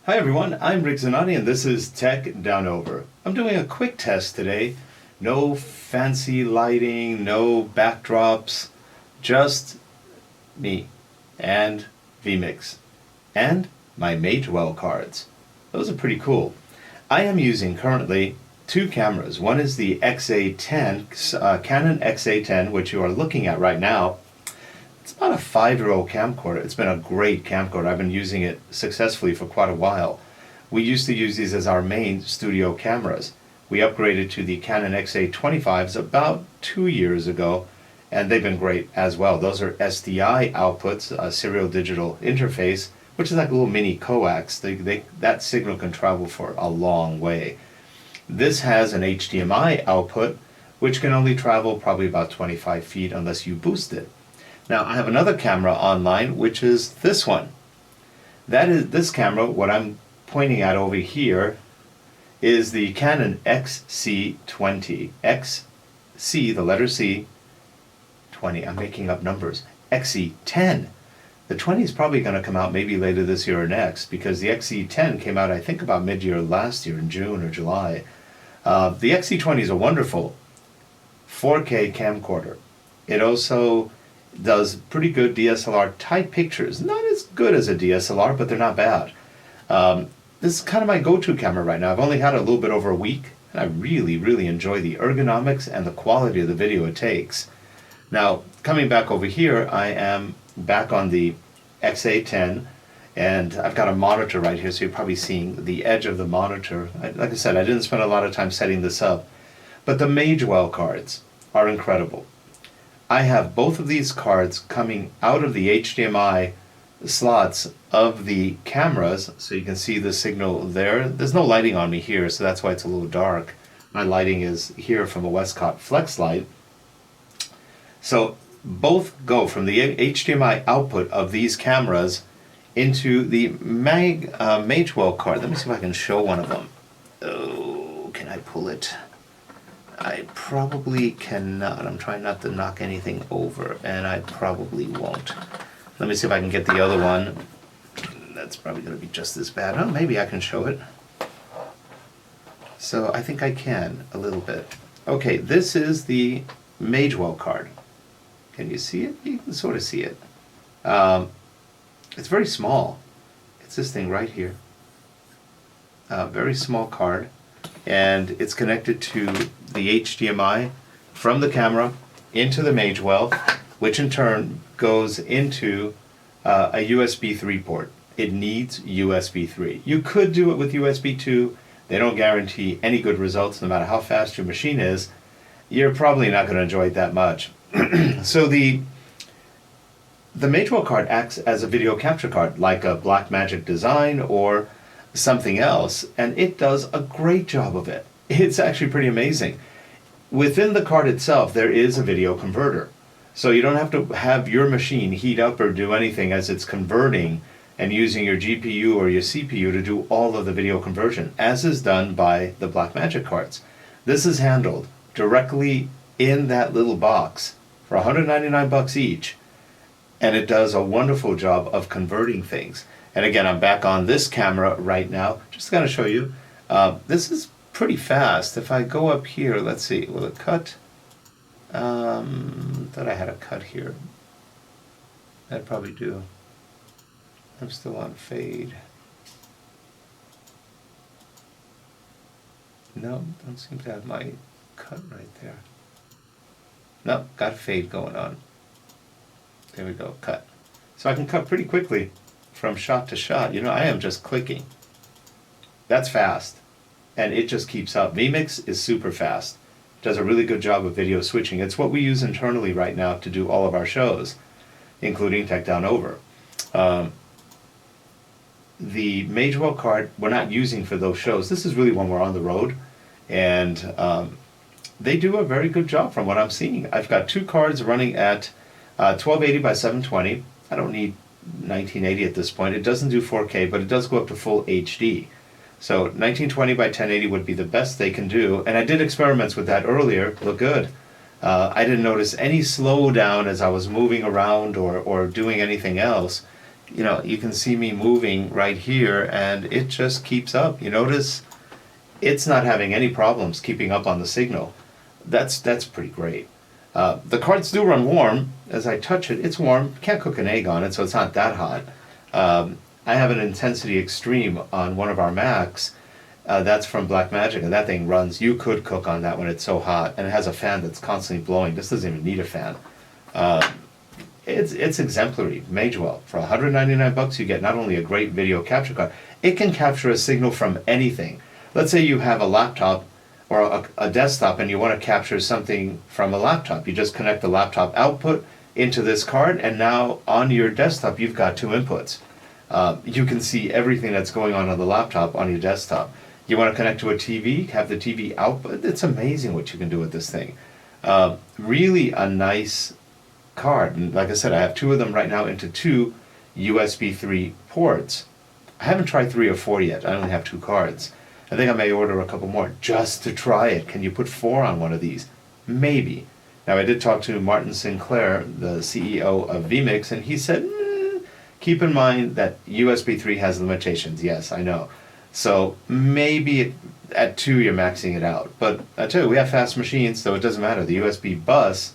Hi everyone, I'm Rick Zanotti and this is Tech Down Over. I'm doing a quick test today. No fancy lighting, no backdrops, just me and vMix and my Magewell cards. Those are pretty cool. I am using currently two cameras. One is the XA10, Canon XA10, which you are looking at right now. It's about a 5-year-old camcorder. It's been a great camcorder. I've been using it successfully for quite a while. We used to use these as our main studio cameras. We upgraded to the Canon XA25s about 2 years ago, and they've been great as well. Those are SDI outputs, a serial digital interface, which is like a little mini coax. That signal can travel for a long way. This has an HDMI output, which can only travel probably about 25 feet unless you boost it. Now, I have another camera online, which is this one. That is this camera. What I'm pointing at over here is the Canon XC20. XC, the letter C, 20. I'm making up numbers. XC10. The 20 is probably going to come out maybe later this year or next, because the XC10 came out, I think, about mid-year last year in June or July. The XC20 is a wonderful 4K camcorder. It also does pretty good DSLR type pictures. Not as good as a DSLR, but they're not bad. This is kind of my go-to camera right now. I've only had it a little bit over a week, and I really enjoy the ergonomics and the quality of the video it takes. Now, coming back over here, I am back on the XA10, and I've got a monitor right here, so you're probably seeing the edge of the monitor. Like I said, I didn't spend a lot of time setting this up, but the Magewell cards are incredible. I have both of these cards coming out of the HDMI slots of the cameras, so you can see the signal there. There's no lighting on me here, so that's why it's a little dark. My lighting is here from a Westcott Flex light. So both go from the HDMI output of these cameras into the Magewell card. Let me see if I can show one of them. Oh, can I pull it? I probably cannot. I'm trying not to knock anything over, and I probably won't. Let me see if I can get the other one. That's probably going to be just as bad. Oh, maybe I can show it. So I think I can a little bit. Okay, this is the Magewell card. Can you see it? You can sort of see it. It's very small. It's this thing right here. Very small card. And it's connected to the HDMI from the camera into the Magewell, which in turn goes into a USB 3 port. It needs USB 3. You could do it with USB 2. They don't guarantee any good results no matter how fast your machine is. You're probably not going to enjoy it that much. So the Magewell card acts as a video capture card, like a Blackmagic Design or something else, and it does a great job of it. It's actually pretty amazing. Within the card itself, there is a video converter. So you don't have to have your machine heat up or do anything as it's converting and using your GPU or your CPU to do all of the video conversion, as is done by the Blackmagic cards. This is handled directly in that little box for $199 each, and it does a wonderful job of converting things. And again, I'm back on this camera right now, just to kind of show you. This is pretty fast. If I go up here, let's see, will it cut? Thought I had a cut here. I'd probably do. I'm still on fade. No, don't seem to have my cut right there. No, got fade going on. There we go, cut. So I can cut pretty quickly from shot to shot. You know, I am just clicking. That's fast. And it just keeps up. vMix is super fast. Does a really good job of video switching. It's what we use internally right now to do all of our shows, including Tech Down Over. The Magewell card we're not using for those shows. This is really when we're on the road, and they do a very good job from what I'm seeing. I've got two cards running at 1280 by 720. I don't need 1980 at this point. It doesn't do 4K, but it does go up to full HD. So 1920 by 1080 would be the best they can do. And I did experiments with that earlier. Look good. I didn't notice any slowdown as I was moving around or doing anything else. you know, you can see me moving right here, and it just keeps up. You notice it's not having any problems keeping up on the signal. That's pretty great. The cards do run warm. As I touch it, it's warm. Can't cook an egg on it, so it's not that hot. I have an intensity extreme on one of our Macs. That's from Blackmagic, and that thing runs. You could cook on that when it's so hot, and it has a fan that's constantly blowing. This doesn't even need a fan. It's exemplary. Magewell, for $199 you get not only a great video capture card, it can capture a signal from anything. Let's say you have a laptop or a desktop and you want to capture something from a laptop. You just connect the laptop output into this card, and now on your desktop you've got two inputs. You can see everything that's going on the laptop on your desktop. You want to connect to a TV, have the TV output. It's amazing what you can do with this thing. Really a nice card. And like I said, I have two of them right now into two USB 3 ports. I haven't tried 3 or 4 yet. I only have 2 cards. I think I may order a couple more just to try it. Can you put 4 on one of these? Maybe. Now, I did talk to Martin Sinclair, the CEO of vMix, and he said, keep in mind that USB 3 has limitations. Yes, I know. So maybe at 2 you're maxing it out. But I tell you, we have fast machines, so it doesn't matter. The USB bus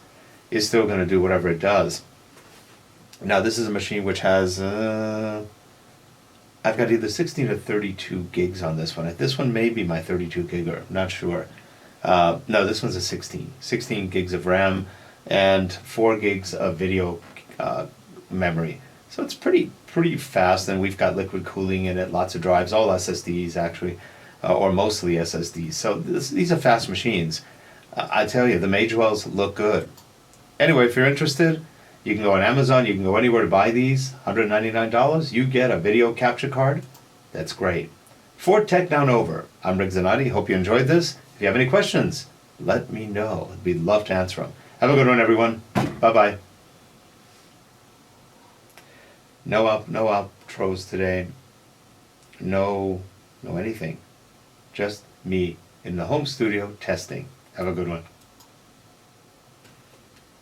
is still going to do whatever it does. Now, this is a machine which has, I've got either 16 or 32 gigs on this one. This one may be my 32 gigger, not sure. No, this one's a 16. 16 gigs of RAM and 4 gigs of video memory. So it's pretty fast, and we've got liquid cooling in it, lots of drives, all SSDs actually, or mostly SSDs. So these are fast machines. I tell you, the Magewells look good. Anyway, if you're interested, you can go on Amazon, you can go anywhere to buy these, $199. You get a video capture card. That's great. For Tech Down Over, I'm Rick Zanotti. Hope you enjoyed this. If you have any questions, let me know. We'd love to answer them. Have a good one, everyone. Bye-bye. No outros today. No anything. Just me in the home studio testing. Have a good one.